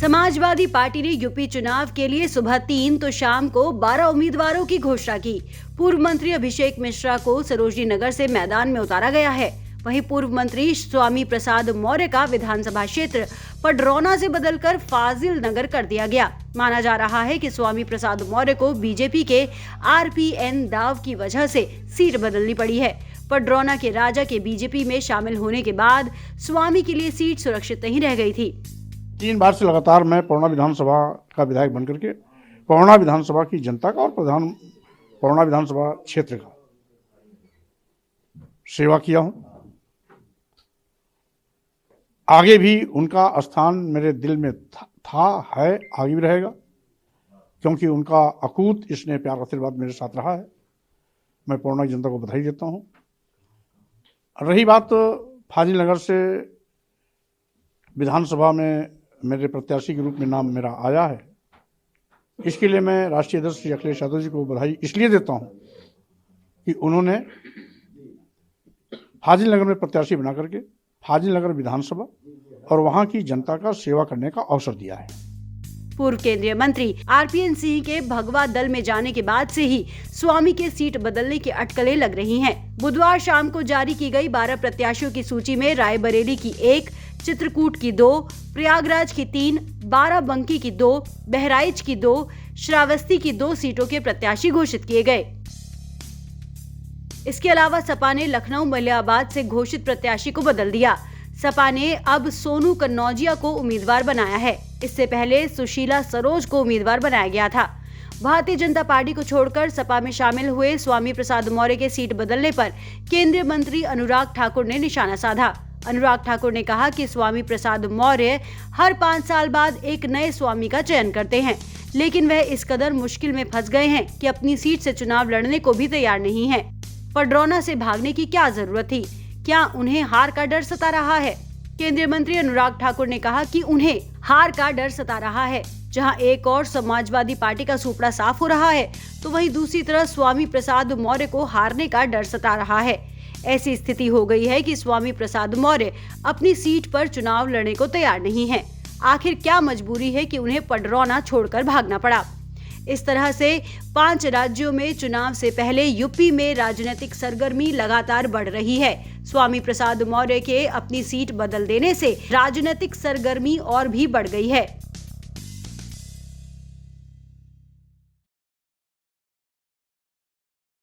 Samajwadi party ने UP चुनाव के लिए सुबह 3 तो शाम को 12 उम्मीदवारों की घोषणा की। पूर्व मंत्री अभिषेक मिश्रा को सरोजनी नगर से मैदान में उतारा गया है। वहीं पूर्व मंत्री स्वामी प्रसाद मौर्य का विधानसभा क्षेत्र पडरौना से बदलकर फाजिल नगर कर दिया गया। माना जा रहा है कि स्वामी प्रसाद मौर्य को बीजेपी के आरपीएन दाव की वजह से सीट बदलनी पड़ी है। पडरौना के राजा के बीजेपी में शामिल होने के बाद स्वामी के लिए सीट सुरक्षित नहीं रह गई थी। 3 बार से लगातार मैं पडरौना विधानसभा का विधायक बनकर के पडरौना विधानसभा की जनता का और पडरौना विधानसभा क्षेत्र का सेवा किया हूं। आगे भी उनका स्थान मेरे दिल में था, है, आगे भी रहेगा, क्योंकि उनका अकूत स्नेह प्यार आशीर्वाद मेरे साथ रहा है। मैं पडरौना की जनता को बधाई देता हूं। रही बात फाजिल नगर से विधानसभा में मेरे प्रत्याशी के रूप में नाम मेरा आया है, इसके लिए मैं राष्ट्रीय अध्यक्ष श्री अखिलेश यादव जी को बधाई इसलिए देता हूं कि उन्होंने फाजिल नगर में प्रत्याशी बना करके फाजिल नगर विधानसभा और वहां की जनता का सेवा करने का अवसर दिया है। पूर्व केंद्रीय मंत्री आरपीएन सिंह के भगवा दल में जाने के बाद से ही स्वामी के सीट बदलने की अटकलें लग रही हैं। बुधवार शाम को जारी की गई 12 प्रत्याशियों की सूची में रायबरेली की 1, चित्रकूट की 2, प्रयागराज की 3, बाराबंकी की 2, बहराइच की 2, श्रावस्ती की 2 सीटों के प्रत्याशी घोषित किए गए। इसके अलावा सपा ने लखनऊ मलियाबाद से घोषित प्रत्याशी को बदल दिया। सपा ने अब सोनू कन्नौजिया को उम्मीदवार बनाया है। इससे पहले सुशीला सरोज को उम्मीदवार बनाया गया था। भारतीय जनता पार्टी को छोड़कर सपा में शामिल हुए स्वामी प्रसाद मौर्य के सीट बदलने पर केंद्रीय मंत्री अनुराग ठाकुर ने निशाना साधा। अनुराग ठाकुर ने कहा कि स्वामी प्रसाद मौर्य हर 5 साल बाद एक नए स्वामी का चयन करते हैं, लेकिन वह इस कदर मुश्किल में फंस गए हैं कि अपनी सीट से चुनाव लड़ने को भी तैयार नहीं है। पडरौना से भागने की क्या जरूरत थी? क्या उन्हें हार का डर सता रहा है? केंद्रीय मंत्री अनुराग ठाकुर ने कहा कि उन्हें हार का डर सता रहा है। जहां एक और समाजवादी पार्टी का सुपड़ा साफ हो रहा है, तो वहीं दूसरी तरफ स्वामी प्रसाद मौर्य को हारने का डर सता रहा है। ऐसी स्थिति हो गई है कि स्वामी प्रसाद मौर्य अपनी सीट पर चुनाव लड़ने को तैयार नहीं है। आखिर क्या मजबूरी है कि उन्हें पडरौना छोड़कर भागना पड़ा? इस तरह से 5 राज्यों में चुनाव से पहले यूपी में राजनीतिक सरगर्मी लगातार बढ़ रही है। स्वामी प्रसाद मौर्य के अपनी सीट बदल देने से राजनीतिक सरगर्मी और भी बढ़ गई है।